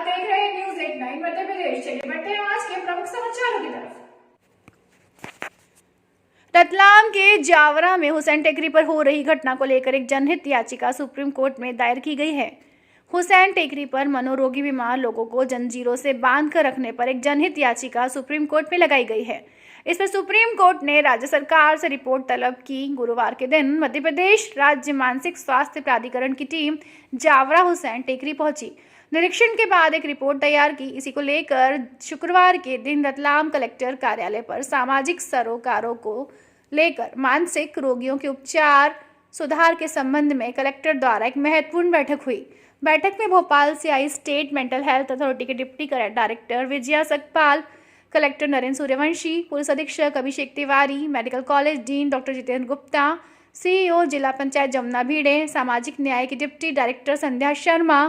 आप देख रहे हैं न्यूज़ 89 मध्य प्रदेश। चलिए बढ़ते हैं आज के प्रमुख समाचारों की तरफ। रतलाम के जावरा में हुसैन टेकरी पर हो रही घटना को लेकर एक जनहित याचिका सुप्रीम कोर्ट में दायर की गई है। हुसैन टेकरी पर मनोरोगी बीमार लोगों को जंजीरों से बांध कर रखने पर एक जनहित याचिका सुप्रीम कोर्ट में लगाई गई है। इस पर सुप्रीम कोर्ट ने राज्य सरकार से रिपोर्ट तलब की। गुरुवार के दिन मध्य प्रदेश राज्य मानसिक स्वास्थ्य प्राधिकरण की टीम जावरा हुसैन टेकरी पहुंची। निरीक्षण के बाद एक रिपोर्ट तैयार की। इसी को लेकर शुक्रवार के दिन रतलाम कलेक्टर कार्यालय पर सामाजिक सरोकारों को लेकर मानसिक रोगियों के उपचार सुधार के संबंध में कलेक्टर द्वारा एक महत्वपूर्ण बैठक हुई। बैठक में भोपाल से आई स्टेट मेंटल हेल्थ अथॉरिटी के deputy director Vijaya Sakpal, collector Narendra Suryavanshi, police अधीक्षक Abhishek Tiwari, medical college dean doctor Jitendra Gupta, CEO जिला पंचायत जमुना भिड़े, सामाजिक न्याय की deputy director Sandhya Sharma,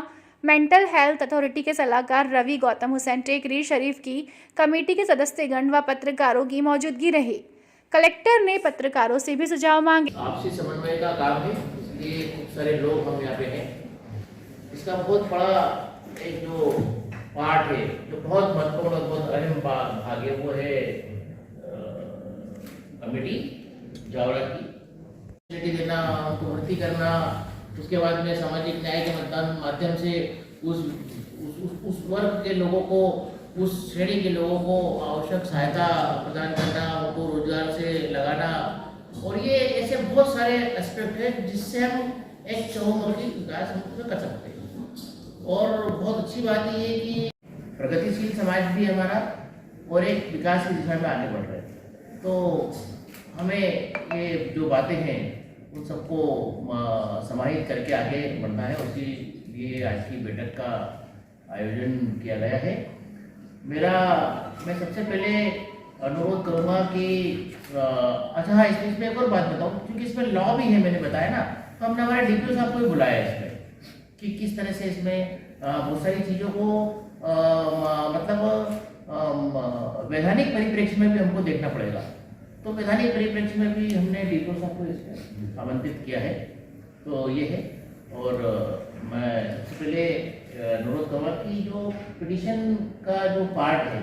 mental health authority के सलाहकार रवि गौतम, हुसैन टेकरी शरीफ की कमेटी के सदस्यगण व पत्रकारों की मौजूदगी रही। कलेक्टर ने पत्रकारों से भी सुझाव मांगे। आपसी समन्वय का काम है, इसलिए खूब सारे लोग हम यहाँ पे हैं। इसका बहुत बड़ा एक जो पार्ट है, जो बहुत महत्वपूर्ण और बहुत अहम भाग है, वो है कमेटी जावरा की फैसिलिटी देना, उनको भर्ती करना, उसके बाद में सामाजिक न्याय के माध्यम से उस वर्ग के लोगों को, उस श्रेणी के लोगों को आवश्यक सहायता प्रदान करना, उनको रोजगार से लगाना, और ये ऐसे बहुत सारे एस्पेक्ट है जिससे हम एक चहुमुखी विकास हम कर सकते हैं। और बहुत अच्छी बात ये है कि प्रगतिशील समाज भी हमारा और एक विकास की दिशा में आगे बढ़ रहा है। तो हमें ये जो बातें हैं उन सबको समाहित करके आगे बढ़ना है। उसी लिए आज की बैठक का आयोजन किया गया है। मैं सबसे पहले अनुरोध करूंगा कि अच्छा हाँ, इसमें एक और बात बताऊं, क्योंकि इसमें लॉ भी है, मैंने बताया ना, तो हमने हमारे डीपीओ साहब को भी बुलाया है इसमें कि किस तरह से इसमें बहुत सारी चीज़ों को मतलब वैधानिक परिप्रेक्ष्य में भी हमको देखना पड़ेगा। तो वैधानिक परिप्रेक्ष्य में भी हमने डीपीओ साहब को इसमें आमंत्रित किया है। तो ये है। और मैं सबसे पहले अनुरोध करूँगा कि जो पिटीशन का जो पार्ट है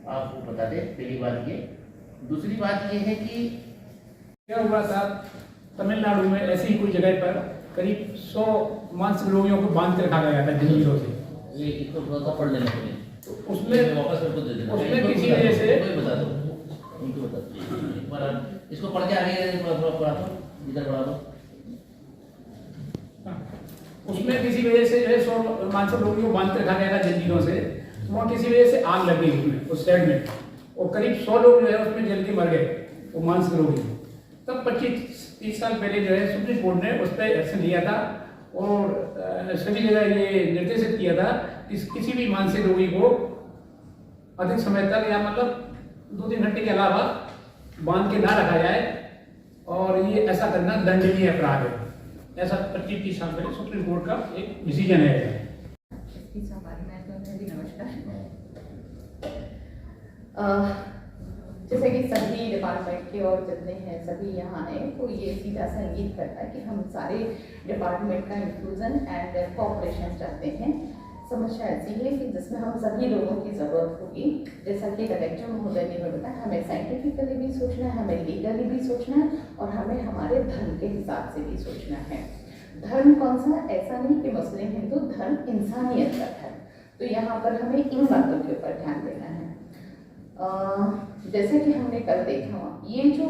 आपको बता दें, पहली बात ये। दूसरी बात ये है कि क्या हुआ था, तमिलनाडु में ऐसी कोई जगह पर करीब 100 मानसिक रोगियों को बांध कर रखा गया था जंजीरों से। ये इसको थोड़ा सा पढ़ लेना चाहिए, तो उसमें वापस मेरे को दे देना। उसमें किसी वजह से बता दो, उनको बता दो, एक बार इसको पढ़ के आगे पढ़ा दो, इधर पढ़ा दो। उसमें किसी वजह से जो है 100 मानसिक रोगियों को बांध कर रखा गया था जंजीरों से। वहाँ किसी वजह से आग लग गई उसमें, उस साइड में, और करीब 100 लोग जो है उसमें जल के मर गए, वो मानसिक रोगी। तब 25-30 साल पहले जो है सुप्रीम कोर्ट ने उस पर एक्शन लिया था और सभी जगह ये निर्देशित किया था कि किसी भी मानसिक रोगी को अधिक समय तक या मतलब 2-3 घंटे के अलावा बांध के ना रखा जाए, और ये ऐसा करना दंडनीय अपराध है। ऐसा 25-30 साल पहले सुप्रीम कोर्ट का एक डिसीजन है। जैसे कि सभी डिपार्टमेंट के और जितने हैं सभी यहाँ आए, तो ये सीधा संगीत करता है कि हम सारे डिपार्टमेंट का इंक्लूजन एंड कोऑपरेशन चाहते हैं। समस्या ऐसी है कि जिसमें हम सभी लोगों की ज़रूरत होगी। जैसा कि कलेक्टर महोदय ने बताया, हमें साइंटिफिकली भी सोचना है, हमें लीगली भी सोचना है, और हमें हमारे धर्म के हिसाब से भी सोचना है। धर्म कौन सा? ऐसा नहीं कि मुस्लिम हिंदू, धर्म इंसानियत का है। तो यहाँ पर हमें इन बातों के ऊपर ध्यान देना है। जैसे कि हमने कल देखा, ये जो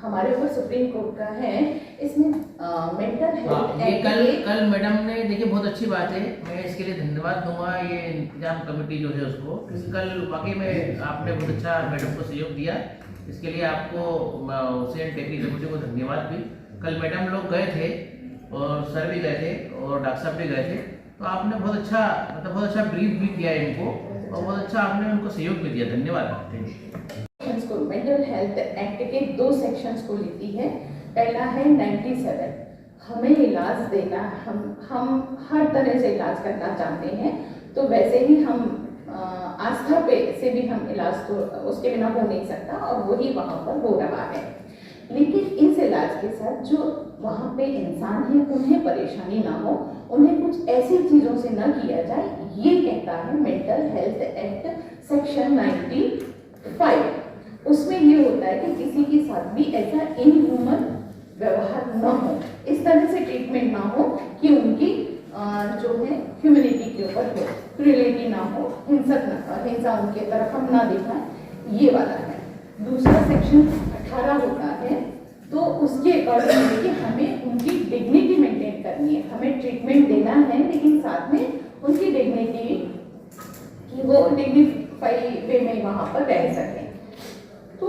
हमारे ऊपर सुप्रीम कोर्ट का है, इसमें मेंटल हेल्थ कल मैडम ने देखिए, बहुत अच्छी बात है, मैं इसके लिए धन्यवाद दूंगा ये इंतजाम कमेटी जो है उसको। कल वाकई में आपने बहुत अच्छा मैडम को सहयोग दिया, इसके लिए आपको हुसैन टेकरी कमेटी को धन्यवाद भी। कल मैडम लोग गए थे और सर भी गए थे और डॉक्टर साहब भी गए थे, तो आपने बहुत अच्छा ब्रीफ भी किया इनको, और बहुत अच्छा आपने उनको सहयोग भी दिया। धन्यवाद। मेंटल हेल्थ एक्ट के 2 सेक्शंस को लेती है। पहला है 97, हमें इलाज देना, हम हर तरह से इलाज करना चाहते हैं, तो वैसे ही हम आस्था पे से भी हम इलाज तो उसके बिना हो नहीं सकता, और वही वहाँ पर हो रहा है। लेकिन इस इलाज के साथ जो वहाँ पे इंसान है उन्हें परेशानी ना हो, उन्हें कुछ ऐसी चीज़ों से न किया जाए, ये कहना देता है मेंटल हेल्थ एक्ट सेक्शन 95। उसमें ये होता है कि किसी के साथ भी ऐसा इनह्यूमन व्यवहार न हो, इस तरह से ट्रीटमेंट ना हो कि उनकी जो है ह्यूमैनिटी के ऊपर हो, क्रूएलिटी ना हो, हिंसा उनके तरफ हम ना दिखाएं, ये वाला है। दूसरा सेक्शन 18 होता है, तो उसके अकॉर्डिंग है कि हमें उनकी डिग्निटी मेंटेन करनी है, हमें ट्रीटमेंट देना है, लेकिन साथ में उनकी डिग्निटी कि वो डिग्निफाई वे में वहाँ पर रह सकें। तो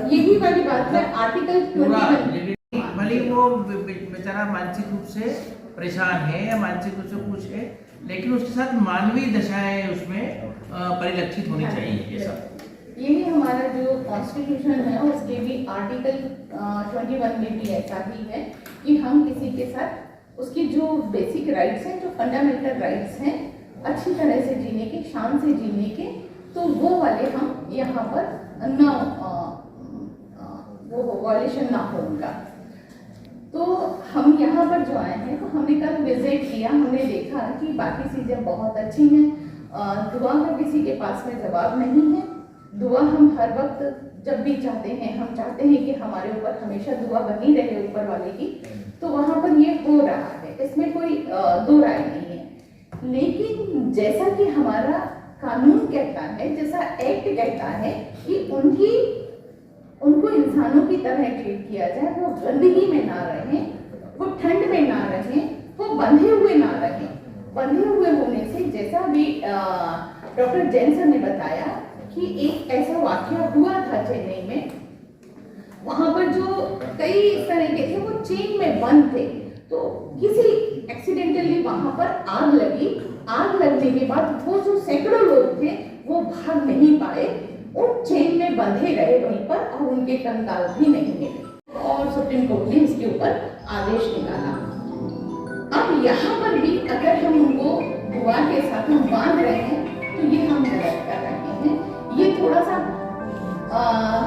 यही वाली बात है आर्टिकल 21। भले वो बेचारा मानसिक रूप से परेशान है या मानसिक रूप से कुछ है, लेकिन उसके साथ मानवीय दशाएं उसमें परिलक्षित होनी चाहिए। ये सब यही हमारा जो कॉन्स्टिट्यूशन है उसके भी आर्टिकल 21 में भी ऐसा ही है कि हम किसी के साथ उसकी जो बेसिक राइट्स हैं, जो फंडामेंटल राइट्स हैं, अच्छी तरह से जीने के, शान से जीने के, तो वो वाले हम यहाँ पर ना वो वॉयलेशन ना हो उनका। तो हम यहाँ पर जो आए हैं, तो हमने कल विजिट किया, हमने देखा कि बाकी चीज़ें बहुत अच्छी हैं। दुआ का किसी के पास में जवाब नहीं है। दुआ हम हर वक्त जब भी चाहते हैं, हम चाहते हैं कि हमारे ऊपर हमेशा दुआ बनी रहे ऊपर वाले की, तो वहाँ पर ये हो रहा है, इसमें कोई दो राय नहीं है। लेकिन जैसा कि हमारा कानून कहता है, जैसा एक्ट कहता है कि उनको इंसानों की तरह ट्रीट किया जाए, वो गंदगी में ना रहें, वो ठंड में ना रहें, वो बंधे हुए ना रहें। बंधे हुए होने से जैसा भी डॉक्टर जैन सर ने बताया कि एक ऐसा वाकया हुआ था चेन्नई में, वहां पर जो कई इस तरह के थे वो चेन में बंद थे, तो किसी एक्सीडेंटली वहां पर आग लगी। आग लगने के बाद वो जो सैकड़ों लोग थे वो भाग नहीं पाए, उन चेन में बंधे रहे वहीं पर, और उनके कंकाल भी नहीं मिले, और सुप्रीम कोर्ट ने इसके ऊपर आदेश निकाला। अब यहाँ पर भी अगर हम उनको दुआ के साथ हम बांध रहे हैं, तो ये हम गलत कर रहे हैं। ये थोड़ा सा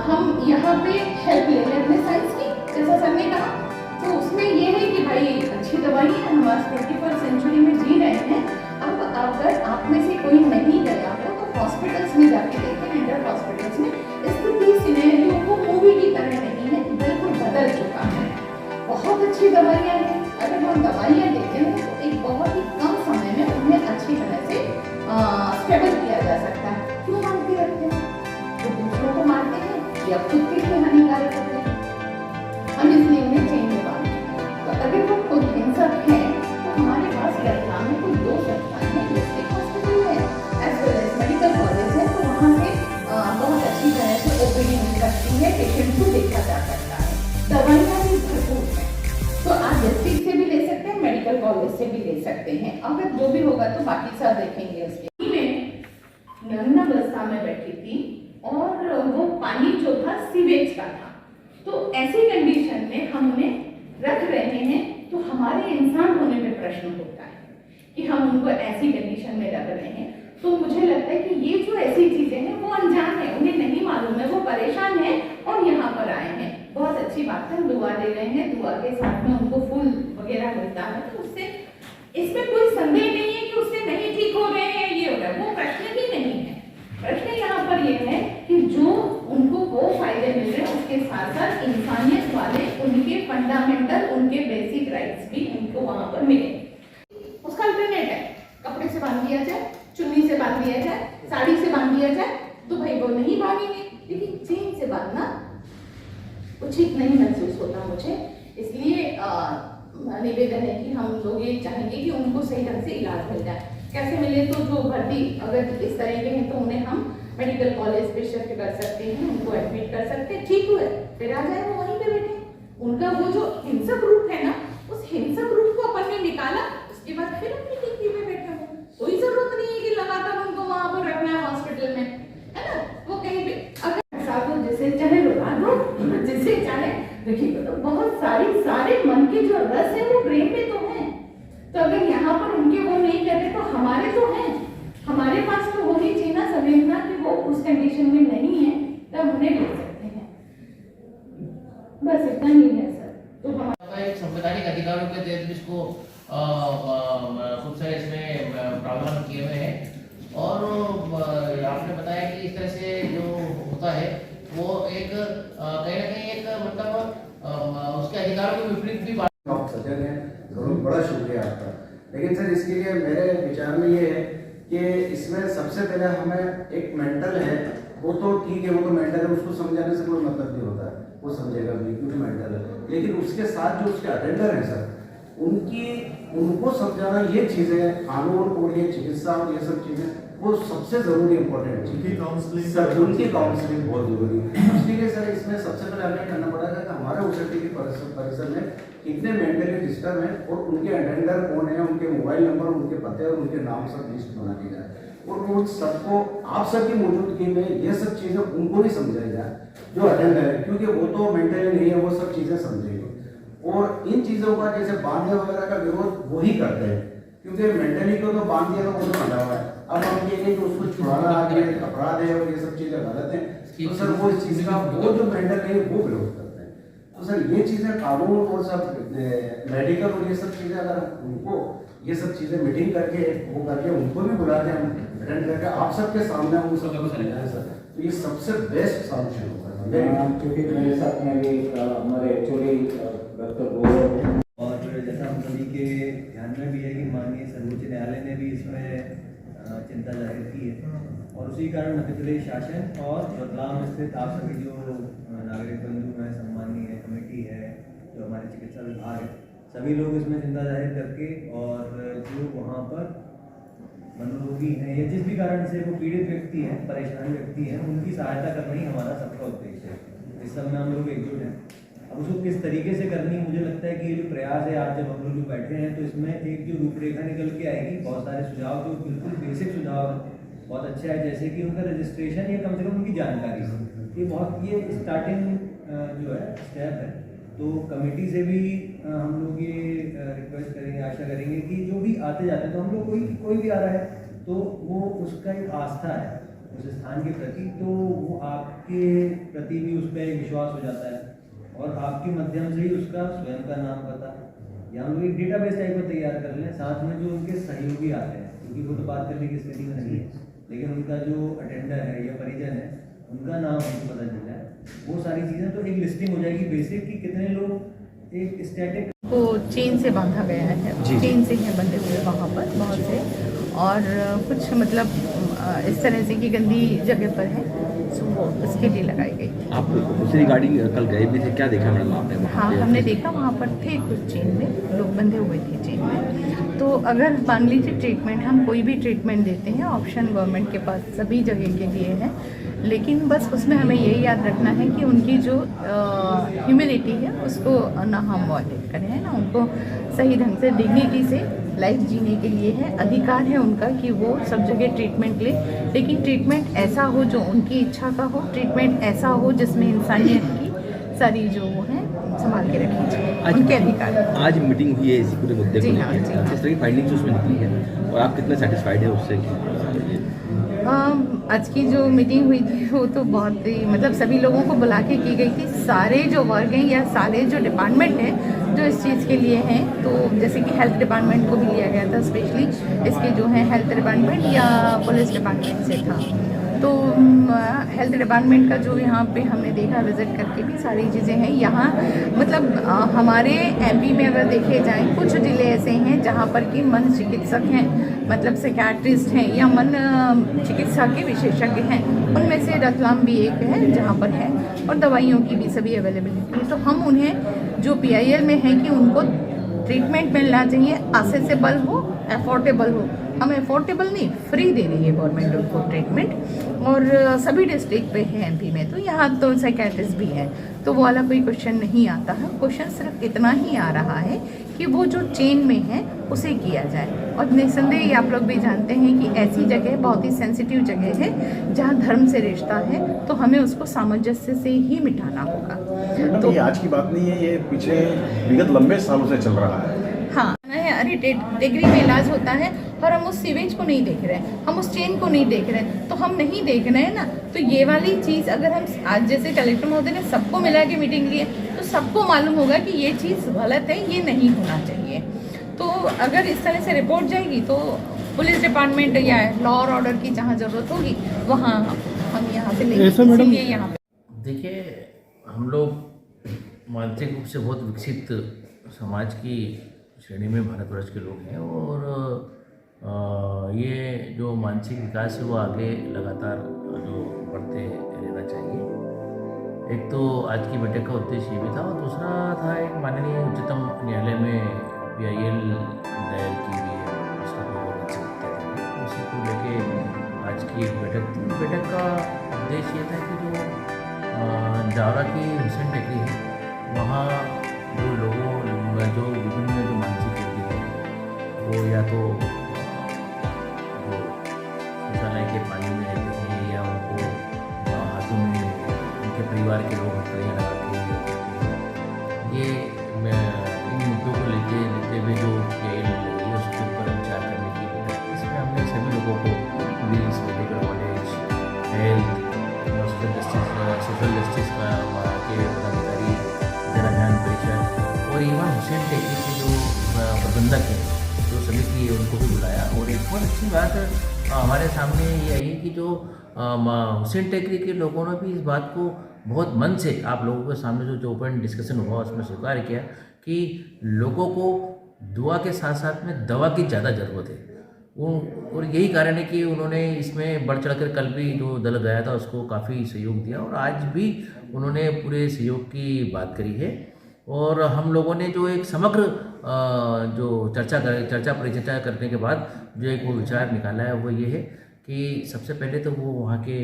हम यहाँ पे हेल्प ले लें अपने साइंस की, जैसा सर ने कहा, तो उसमें ये है कि भाई अच्छी दवाई है, हम आज 21वीं सेंचुरी में जी रहे हैं। अब अगर आप में से कोई नहीं गया हो तो हॉस्पिटल्स में जाके देखें, मेंटल हॉस्पिटल्स में स्थिति सिनेरियो को मूवी की तरह नहीं है, बिल्कुल बदल चुका है। बहुत अच्छी दवाइयाँ हैं, अगर हम दवाइयाँ देते हैं तो एक बहुत ही कम समय में उन्हें अच्छी तरह से स्टेबल किया जा सकता है। क्यों बांध के रखते हैं? तो दूसरों को मारते हैं या खुद के लिए हानिकारक होते हैं, हम इसलिए उन्हें चेन में बांधते हैं। तो अगर वो खुद हिंसक है तो हमारे पास रतलाम में कोई 2 संस्थाएं हैं, डिस्ट्रिक्ट हॉस्पिटल है as well as medical college है, तो वहाँ से बहुत अच्छी तरह से ओपीडी मिल सकती है, पेशेंट को देखा जा सकता है, दवाइयाँ भी भरपूर है। तो आप डिस्ट्रिक्ट से भी ले सकते हैं, मेडिकल कॉलेज से भी ले सकते हैं। अगर जो भी होगा तो बाकी सब देखेंगे। उसके नन्नावस्था में बैठी थी और वो पानी जो था सीवेज का था, तो ऐसी कंडीशन में हम उन्हें रख रहे हैं, तो हमारे इंसान होने में प्रश्न होता है कि हम उनको ऐसी कंडीशन में रख रहे हैं। तो मुझे लगता है कि ये जो ऐसी चीजें हैं वो अनजान है, उन्हें नहीं मालूम है, वो परेशान है और यहाँ पर आए हैं। बहुत अच्छी बात है, दुआ दे रहे हैं, दुआ के साथ में उनको फूल वगैरह मिलता है, तो उससे इसमें कोई संदेह नहीं है कि उससे नहीं ठीक हो रहे हैं, ये हो रहा है, वो प्रश्न ही नहीं है। प्रश्न यहाँ पर ये है कि जो उनको वो फायदे मिल रहे हैं, उसके साथ साथ इंसानियत वाले उनके फंडामेंटल, उनके बेसिक राइट्स भी उनको वहां पर मिले। उसका अल्टरनेट है, कपड़े से बांध दिया जाए, चुन्नी से बांध दिया जाए, साड़ी से बांध दिया जाए, तो भाई वो नहीं बांधेंगे, लेकिन चेन से बांधना उचित नहीं महसूस होता मुझे। इसलिए निवेदन है कि हम लोग ये चाहेंगे कि उनको सही ढंग से इलाज मिल जाए। कैसे मिले? तो जो भर्ती अगर इस तरह के हैं तो उन्हें हम मेडिकल कॉलेज पे शिफ्ट कर सकते हैं, उनको एडमिट कर सकते हैं, ठीक हुए फिर आ जाए वो वहीं पे बैठे। उनका वो जो हिंसक रूप है ना, उस हिंसक रूप को अपन ने निकाला, उसके बाद फिर अपनी ड्यूटी पे बैठे हो। कोई जरूरत नहीं है कि लगातार उनको वहां पर रखना है हॉस्पिटल में, है ना। वो कहीं पे अगर साधु जिसे चाहे रुला दो, जिसे चाहे देखिए, तो बहुत सारे मन के जो रस है वो प्रेम में तो है। तो अगर यहाँ पर उनके वो नहीं कर रहे तो हमारे तो हैं, हमारे पास तो होनी चाहिए ना संवेदना कि वो उस कंडीशन में नहीं है, तब उन्हें ले सकते हैं। बस इतना ही है सर। तो हमारे संवैधानिक अधिकारों के तहत इसको खूब सारे इसमें प्रावधान किए हुए हैं। होता है वो एक कहीं ना कहीं एक मतलब उसके अधिकारों के विपरीत भी आप सजग हैं, जरूर बड़ा शुक्रिया आपका। लेकिन सर इसके लिए मेरे विचार में ये है कि इसमें सबसे पहले हमें एक मेंटल है, वो तो ठीक है, वो तो मेंटल है, उसको समझाने से कोई मतलब नहीं होता है, वो समझेगा भी क्योंकि मेंटल है। लेकिन उसके साथ जो उसके अटेंडर हैं सर, उनको समझाना ये चीज़ें, कानून और ये चिकित्सा और ये सब चीज़ें वो सबसे जरूरी इंपॉर्टेंट है। उनकी काउंसलिंग बहुत जरूरी है। इसलिए सर इसमें सबसे पहले हमें करना पड़ेगा कि हमारे ओसीटी के परिसर में कितने मेंटली डिस्टर्ब हैं और उनके अटेंडर कौन है, उनके मोबाइल नंबर, उनके पते और उनके नाम सब लिस्ट बना दी जाए और वो सबको आप सबकी मौजूदगी में ये सब चीज़ें उनको भी समझाई जाए जो अटेंडर है, क्योंकि वो तो मेंटली नहीं है, वो सब चीज़ें समझेंगे। और इन चीज़ों का जैसे बांधने वगैरह का विरोध वही करते हैं, क्योंकि मेंटली को तो बांध दिया तो वो तो बंधा हुआ है। अब हम ये कि उसको छुड़ाना अपराध है और ये सब चीज़ें गलत हैं, तो सर वो इस चीज़ का वो जो मेंटल है वो विरोध करते हैं। तो सर ये चीज़ें कानून और सब मेडिकल और ये सब चीज़ें अगर उनको ये सब चीज़ें मीटिंग करके वो करके उनको भी बुला दें, हम अटेंड करके आप सबके सामने हम सब समझाएं सर, तो ये सबसे बेस्ट सॉल्यूशन होगा। क्योंकि मेरे साथ में भी हमारे एक्चुअली डॉक्टर और जैसा हम सभी के ध्यान में भी है कि माननीय सर्वोच्च न्यायालय ने भी इसमें चिंता जाहिर की है और उसी कारण मध्य प्रदेश शासन और रतलाम स्थित आप सभी जो नागरिक बंधु हैं, सम्मानीय कमेटी है, जो हमारे चिकित्सा विभाग है, सभी लोग इसमें चिंता जाहिर करके और जो वहाँ पर मनोरोगी हैं या जिस भी कारण से वो पीड़ित व्यक्ति हैं, परेशान व्यक्ति हैं, उनकी सहायता करना ही हमारा सबका उद्देश्य है। इस सब में हम लोग एकजुट हैं। अब उसको किस तरीके से करनी, मुझे लगता है कि ये जो प्रयास है, आज जब हम लोग बैठे हैं तो इसमें एक जो रूपरेखा निकल के आएगी, बहुत सारे सुझाव जो बिल्कुल बेसिक सुझाव है, बहुत अच्छा है, जैसे कि उनका रजिस्ट्रेशन या कम से कम उनकी जानकारी, ये बहुत ये स्टार्टिंग जो है स्टेप है। तो कमेटी से भी हम लोग ये रिक्वेस्ट करेंगे, आशा करेंगे कि जो भी आते जाते हैं, तो हम लोग कोई भी आ रहा है तो वो उसका एक आस्था है उस स्थान के प्रति, तो वो आपके प्रति भी उस पर एक विश्वास हो जाता है और आपके माध्यम से ही उसका स्वयं का नाम पता या हम लोग एक डेटाबेस टाइप का तैयार कर लें, साथ में जो उनके सहयोगी आते हैं, क्योंकि वो तो बात करने की स्थिति में नहीं है, लेकिन उनका जो अटेंडर है या परिजन है, उनका नाम हमको पता चल जाए, वो सारी चीज़ें, तो एक लिस्टिंग हो जाएगी बेसिक कि कितने लोग एक स्टैटिक को चेन से बांधा गया है, चेन से हैं बंधे हुए वहाँ पर बहुत से, और कुछ मतलब इस तरह से की गंदी जगह पर है, सो वो उसके लिए लगाई गई थी। आप दूसरी गाड़ी कल गए भी थे, क्या देखा मैडम आपने? हाँ, हमने देखा वहाँ पर थे कुछ चेन में लोग बंधे हुए थे चेन में। तो अगर मान लीजिए ट्रीटमेंट, हम कोई भी ट्रीटमेंट देते हैं, ऑप्शन गवर्नमेंट के पास सभी जगह के लिए है, लेकिन बस उसमें हमें यही याद रखना है कि उनकी जो ह्यूमिलिटी है उसको ना हम वॉयलेट करें, है ना, उनको सही ढंग से डिग्निटी से लाइफ जीने के लिए है, अधिकार है उनका कि वो सब जगह ट्रीटमेंट ले, लेकिन ट्रीटमेंट ऐसा हो जो उनकी इच्छा का हो, ट्रीटमेंट ऐसा हो जिसमें इंसानियत की सारी जो वो है संभाल के रखी जाए, उनके अधिकार। आज मीटिंग हुई है इसी पूरे मुद्दे को जी हाँ, लेकर, जी हाँ। किस तरह की फाइंडिंग्स उसमें निकली है और आप कितना सेटिस्फाइड है उससे? आज की जो मीटिंग हुई थी वो तो बहुत ही मतलब सभी लोगों को बुला के की गई थी, सारे जो वर्ग हैं या सारे जो डिपार्टमेंट हैं जो इस चीज़ के लिए हैं, तो जैसे कि हेल्थ डिपार्टमेंट को भी लिया गया था, स्पेशली इसके जो है हेल्थ डिपार्टमेंट या पुलिस डिपार्टमेंट से था, तो हेल्थ डिपार्टमेंट का जो यहाँ पे हमने देखा विजिट करके भी सारी चीज़ें हैं यहाँ, मतलब हमारे एमपी में अगर देखे जाएँ कुछ जिले ऐसे हैं जहाँ पर कि मन चिकित्सक हैं, मतलब साइकियाट्रिस्ट हैं या मन चिकित्सा के विशेषज्ञ हैं, उनमें से रतलाम भी एक है जहाँ पर है, और दवाइयों की भी सभी अवेलेबिलिटी है। तो हम उन्हें जो PIL में है कि उनको ट्रीटमेंट मिलना चाहिए, एक्सेसिबल हो, अफोर्डेबल हो, हम अफोर्डेबल नहीं फ्री दे रही है गवर्नमेंट उनको ट्रीटमेंट, और सभी डिस्ट्रिक्ट पे है MP में, तो यहाँ तो साइकियाट्रिस्ट भी है, तो वो वाला कोई क्वेश्चन नहीं आता है। क्वेश्चन सिर्फ इतना ही आ रहा है कि वो जो चेन में है उसे किया जाए, और निस्संदेह आप लोग भी जानते हैं कि ऐसी जगह बहुत ही सेंसिटिव जगह है जहाँ धर्म से रिश्ता है, तो हमें उसको सामंजस्य से ही मिटाना होगा। तो ये आज की बात नहीं है, ये पीछे विगत लंबे सालों से चल रहा है। हाँ है, अरे टेकरी में इलाज होता है और हम उस सीवेज को नहीं देख रहे हैं, हम उस चेन को नहीं देख रहे हैं, तो हम नहीं देख रहे हैं ना, तो ये वाली चीज़ अगर हम आज जैसे कलेक्टर महोदय ने सबको मिला के मीटिंग ली है, तो सबको मालूम होगा कि ये चीज़ गलत है, ये नहीं होना चाहिए। तो अगर इस तरह से रिपोर्ट जाएगी तो पुलिस डिपार्टमेंट या लॉ और ऑर्डर की जहाँ ज़रूरत होगी वहाँ हम यहाँ से लेंगे। ऐसा मैडम- इसीलिए यहाँ पे देखिए, हम लोग मानसिक रूप से बहुत विकसित समाज की श्रेणी में भारतवर्ष के लोग हैं और ये जो मानसिक विकास है वो आगे लगातार जो बढ़ते रहना चाहिए। एक तो आज की बैठक का उद्देश्य ये भी था और दूसरा था एक माननीय उच्चतम न्यायालय में PIL दायर की गई है उसका बहुत अच्छा उसी को लेके आज की एक बैठक थी। बैठक का उद्देश्य ये था कि जो जावरा की हुसैन टेकरी है वहाँ जो लोगों जो विभिन्न जो मानसिक रोगी है वो या तो जो शौचालय के पानी में रहते हैं या उनको हाथों में उनके परिवार के लोग हथकड़ियाँ लगा के ये इन मुद्दों को लेते हुए जो PIL लगी है उसके ऊपर विचार करने की बैठक। इसमें हमने सभी लोगों को police, medical college, health, social justice का वहाँ के पदाधिकारी, जन अभियान परिषद और इवन हुसैन टेकरी के जो प्रबंधक हैं जो समिति है उनको भी बुलाया। और एक बहुत अच्छी बात हमारे सामने ये आई कि जो हुसैन टेकरी के लोगों ने भी इस बात को बहुत मन से आप लोगों के सामने जो ओपन डिस्कशन हुआ उसमें स्वीकार किया कि लोगों को दुआ के साथ साथ में दवा की ज़्यादा ज़रूरत है। और यही कारण है कि उन्होंने इसमें बढ़ चढ़ कर कल भी जो दल गया था उसको काफ़ी सहयोग दिया और आज भी उन्होंने पूरे सहयोग की बात करी है। और हम लोगों ने जो एक समग्र जो चर्चा परिचर्चा करने के बाद जो एक वो विचार निकाला है वो ये है कि सबसे पहले तो वो वहाँ के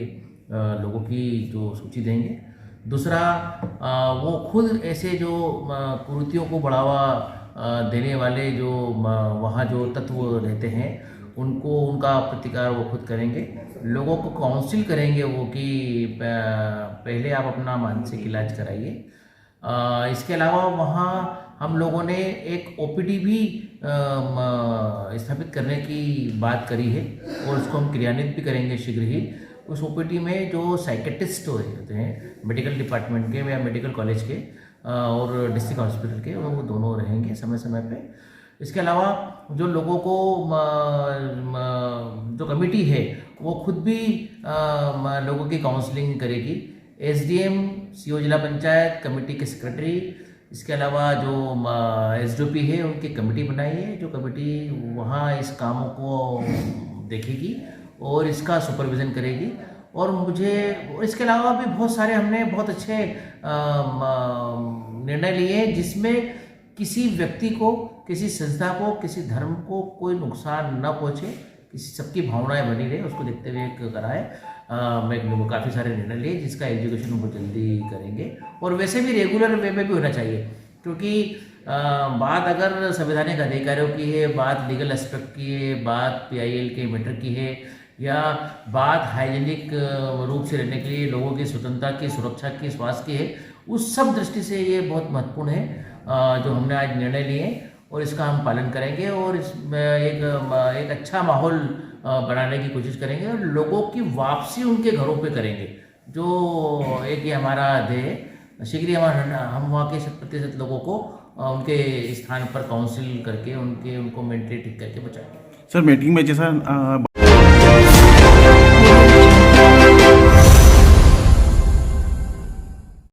लोगों की जो सूची देंगे। दूसरा वो खुद ऐसे जो कुरीतियों को बढ़ावा देने वाले जो वहाँ जो तत्व रहते हैं उनको उनका प्रतिकार वो खुद करेंगे। लोगों को काउंसिल करेंगे वो कि पहले आप अपना मानसिक इलाज कराइए। इसके अलावा वहाँ हम लोगों ने एक OPD भी स्थापित करने की बात करी है और उसको हम क्रियान्वित भी करेंगे शीघ्र ही। उस OPD में जो साइकेट्रिस्ट होते हैं मेडिकल डिपार्टमेंट के या मेडिकल कॉलेज के और डिस्ट्रिक्ट हॉस्पिटल के वो दोनों रहेंगे समय समय पे। इसके अलावा जो लोगों को जो कमेटी है वो खुद भी लोगों की काउंसलिंग करेगी। SDM CO जिला पंचायत कमेटी के सेक्रेटरी, इसके अलावा जो SDOP है उनकी कमेटी बनाई है जो कमेटी वहाँ इस कामों को देखेगी और इसका सुपरविज़न करेगी। और इसके अलावा भी बहुत सारे हमने बहुत अच्छे निर्णय लिए जिसमें किसी व्यक्ति को, किसी संस्था को, किसी धर्म को कोई नुकसान न पहुँचे, किसी सबकी भावनाएं बनी रहे उसको देखते हुए एक करा है। मैं काफ़ी सारे निर्णय लिए जिसका एग्जीक्यूशन वो जल्दी करेंगे। और वैसे भी रेगुलर वे में भी होना चाहिए क्योंकि बात अगर संवैधानिक अधिकारियों की है, बात लीगल एस्पेक्ट की है, बात PIL के मैटर की है या बात हाइजीनिक रूप से रहने के लिए लोगों की स्वतंत्रता की, सुरक्षा की, स्वास्थ्य की है, उस सब दृष्टि से ये बहुत महत्वपूर्ण है जो हमने आज निर्णय लिए और इसका हम पालन करेंगे और इसमें एक अच्छा माहौल बनाने की कोशिश करेंगे और लोगों की वापसी उनके घरों पे करेंगे जो एक ये हमारा ध्येय है। शीघ्र ही हम वहाँ के 100% लोगों को उनके स्थान पर काउंसिल करके उनको मेंटली ठीक करके बचाएंगे। सर मीटिंग में जैसा